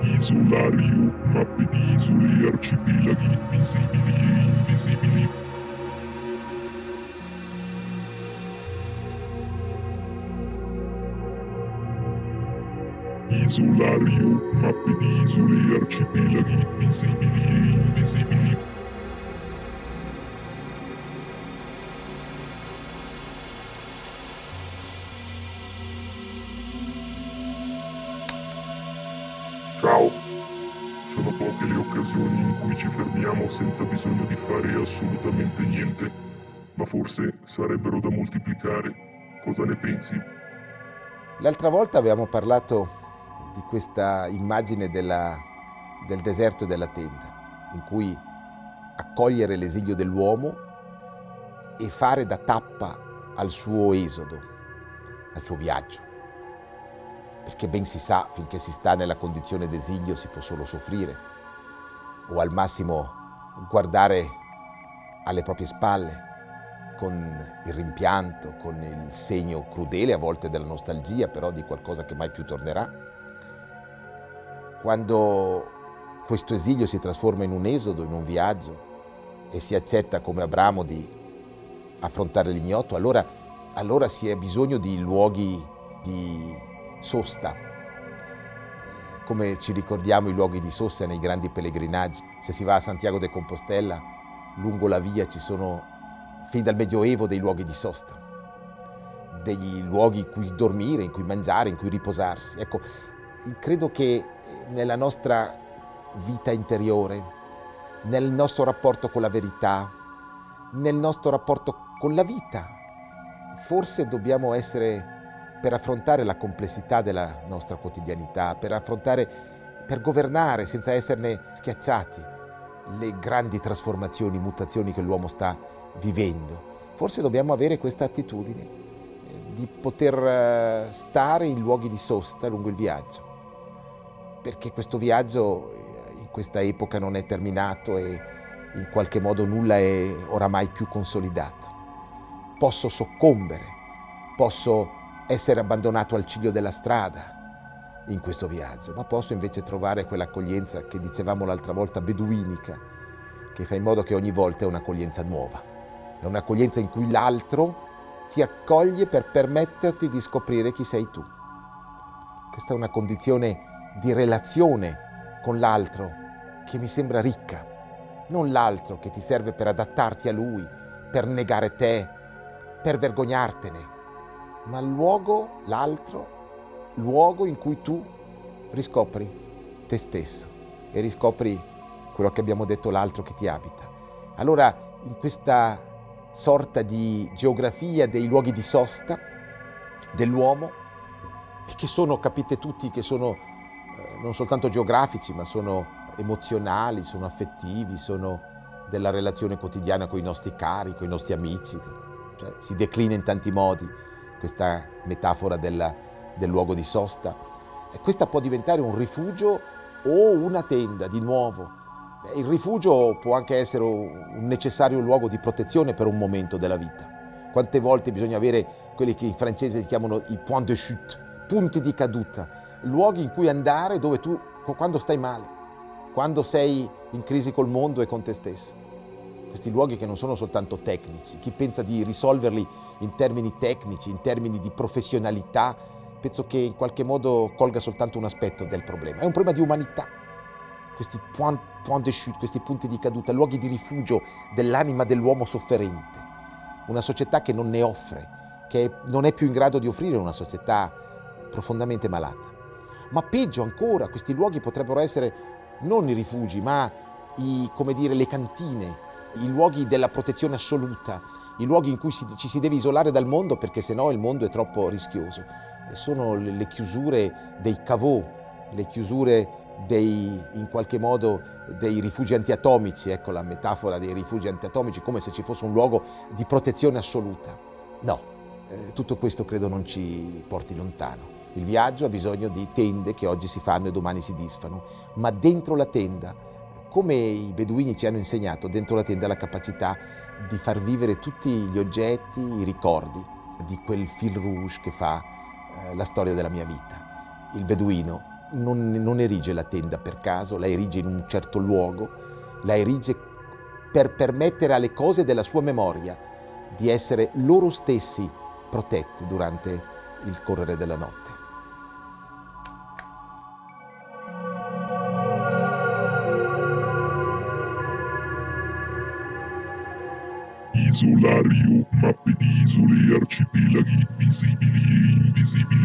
Isolario, mappe di isole, arcipelaghi, visibili e invisibili. Isolario, mappe di isole, arcipelaghi, visibili e invisibili. Ciao, sono poche le occasioni in cui ci fermiamo senza bisogno di fare assolutamente niente, ma forse sarebbero da moltiplicare. Cosa ne pensi? L'altra volta avevamo parlato di questa immagine del deserto e della tenda, in cui accogliere l'esilio dell'uomo e fare da tappa al suo esodo, al suo viaggio. Perché ben si sa, finché si sta nella condizione d'esilio si può solo soffrire, o al massimo guardare alle proprie spalle, con il rimpianto, con il segno crudele a volte della nostalgia, però di qualcosa che mai più tornerà. Quando questo esilio si trasforma in un esodo, in un viaggio, e si accetta come Abramo di affrontare l'ignoto, allora si ha bisogno di luoghi di sosta, come ci ricordiamo i luoghi di sosta nei grandi pellegrinaggi. Se si va a Santiago de Compostela, lungo la via ci sono fin dal Medioevo dei luoghi di sosta, degli luoghi in cui dormire, in cui mangiare, in cui riposarsi. Ecco, credo che nella nostra vita interiore, nel nostro rapporto con la verità, nel nostro rapporto con la vita, forse dobbiamo essere, per affrontare la complessità della nostra quotidianità, per governare senza esserne schiacciati le grandi trasformazioni, mutazioni che l'uomo sta vivendo. Forse dobbiamo avere questa attitudine di poter stare in luoghi di sosta lungo il viaggio, perché questo viaggio in questa epoca non è terminato e in qualche modo nulla è oramai più consolidato. Posso soccombere, posso essere abbandonato al ciglio della strada in questo viaggio, ma posso invece trovare quell'accoglienza che dicevamo l'altra volta, beduinica, che fa in modo che ogni volta è un'accoglienza nuova. È un'accoglienza in cui l'altro ti accoglie per permetterti di scoprire chi sei tu. Questa è una condizione di relazione con l'altro che mi sembra ricca, non l'altro che ti serve per adattarti a lui, per negare te, per vergognartene, ma il luogo, l'altro, luogo in cui tu riscopri te stesso e riscopri quello che abbiamo detto, l'altro che ti abita. Allora, in questa sorta di geografia dei luoghi di sosta dell'uomo, e che sono, capite tutti, che sono non soltanto geografici, ma sono emozionali, sono affettivi, sono della relazione quotidiana con i nostri cari, con i nostri amici. Cioè, si declina in tanti modi questa metafora del luogo di sosta. E questa può diventare un rifugio o una tenda, di nuovo. Il rifugio può anche essere un necessario luogo di protezione per un momento della vita. Quante volte bisogna avere quelli che in francese si chiamano i point de chute, punti di caduta, luoghi in cui andare dove tu, quando stai male, quando sei in crisi col mondo e con te stesso. Questi luoghi che non sono soltanto tecnici. Chi pensa di risolverli in termini tecnici, in termini di professionalità, penso che in qualche modo colga soltanto un aspetto del problema. È un problema di umanità. Questi point de chute, questi punti di caduta, luoghi di rifugio dell'anima dell'uomo sofferente. Una società che non ne offre, che non è più in grado di offrire, una società profondamente malata. Ma peggio ancora, questi luoghi potrebbero essere non i rifugi, ma le cantine, i luoghi della protezione assoluta, i luoghi in cui ci si deve isolare dal mondo perché sennò il mondo è troppo rischioso. E sono le chiusure dei caveau, le chiusure in qualche modo dei rifugi antiatomici, ecco la metafora dei rifugi antiatomici, come se ci fosse un luogo di protezione assoluta. No, tutto questo credo non ci porti lontano. Il viaggio ha bisogno di tende che oggi si fanno e domani si disfano, ma dentro la tenda, come i beduini ci hanno insegnato, dentro la tenda la capacità di far vivere tutti gli oggetti, i ricordi di quel fil rouge che fa la storia della mia vita. Il beduino non erige la tenda per caso, la erige in un certo luogo, la erige per permettere alle cose della sua memoria di essere loro stessi protette durante il correre della notte. Isolario, mappe di isole e arcipelaghi visibili e invisibili.